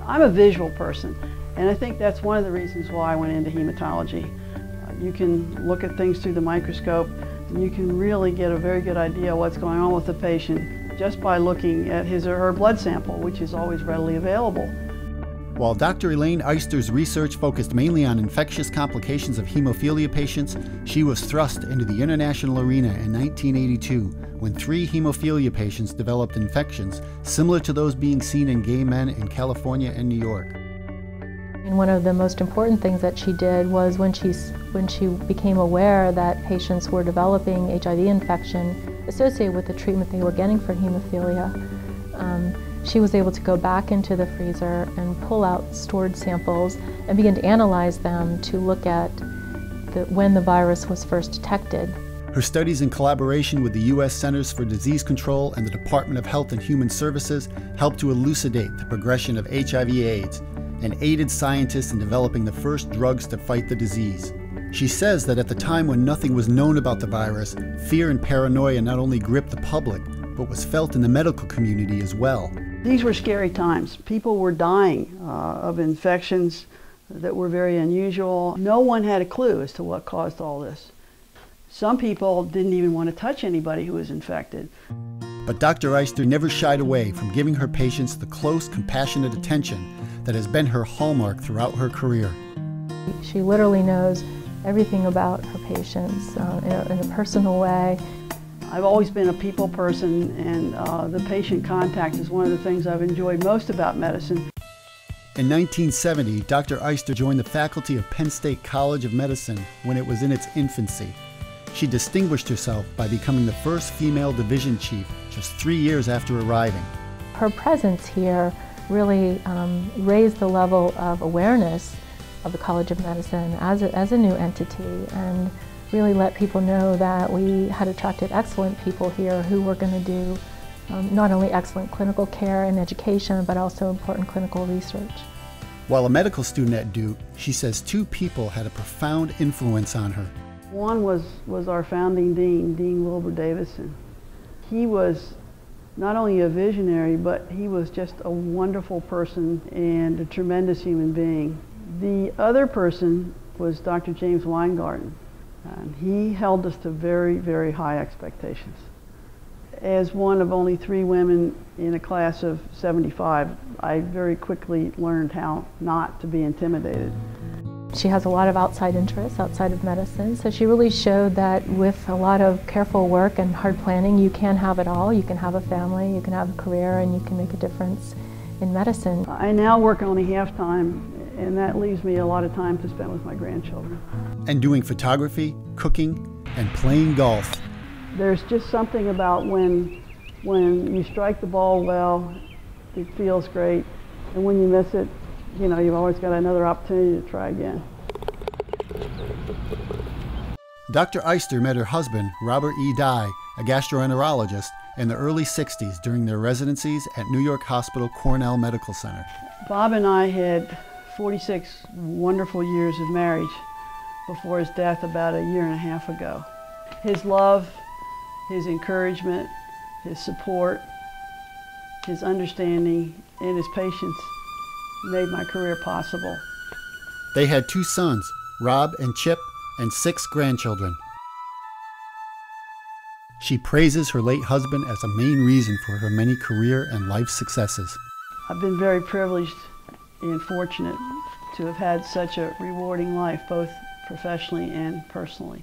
I'm a visual person, and I think that's one of the reasons why I went into hematology. You can look at things through the microscope, and you can really get a very good idea of what's going on with the patient just by looking at his or her blood sample, which is always readily available. While Dr. Elaine Eyster's research focused mainly on infectious complications of hemophilia patients, she was thrust into the international arena in 1982 when 3 hemophilia patients developed infections similar to those being seen in gay men in California and New York. And one of the most important things that she did was when she became aware that patients were developing HIV infection associated with the treatment they were getting for hemophilia, she was able to go back into the freezer and pull out stored samples and begin to analyze them to look at when the virus was first detected. Her studies in collaboration with the U.S. Centers for Disease Control and the Department of Health and Human Services helped to elucidate the progression of HIV/AIDS and aided scientists in developing the first drugs to fight the disease. She says that at the time when nothing was known about the virus, fear and paranoia not only gripped the public, but was felt in the medical community as well. These were scary times. People were dying of infections that were very unusual. No one had a clue as to what caused all this. Some people didn't even want to touch anybody who was infected. But Dr. Eyster never shied away from giving her patients the close, compassionate attention that has been her hallmark throughout her career. She literally knows everything about her patients in a personal way. I've always been a people person, and the patient contact is one of the things I've enjoyed most about medicine. In 1970, Dr. Eyster joined the faculty of Penn State College of Medicine when it was in its infancy. She distinguished herself by becoming the first female division chief just 3 years after arriving. Her presence here really raised the level of awareness of the College of Medicine as a new entity, and really let people know that we had attracted excellent people here who were going to do not only excellent clinical care and education, but also important clinical research. While a medical student at Duke, she says 2 people had a profound influence on her. One was our founding dean, Dean Wilbur Davison. He was not only a visionary, but he was just a wonderful person and a tremendous human being. The other person was Dr. James Weingarten. And he held us to very, very high expectations. As one of only 3 women in a class of 75, I very quickly learned how not to be intimidated. She has a lot of outside interests outside of medicine, so she really showed that with a lot of careful work and hard planning, you can have it all. You can have a family, you can have a career, and you can make a difference in medicine. I now work only half-time, and that leaves me a lot of time to spend with my grandchildren. And doing photography, cooking, and playing golf. There's just something about when you strike the ball well, it feels great, and when you miss it, you know, you've always got another opportunity to try again. Dr. Eyster met her husband, Robert E. Dye, a gastroenterologist, in the early 60s during their residencies at New York Hospital Cornell Medical Center. Bob and I had 46 wonderful years of marriage before his death about a year and a half ago. His love, his encouragement, his support, his understanding, and his patience made my career possible. They had 2 sons, Rob and Chip, and 6 grandchildren. She praises her late husband as a main reason for her many career and life successes. I've been very privileged and fortunate to have had such a rewarding life, both professionally and personally.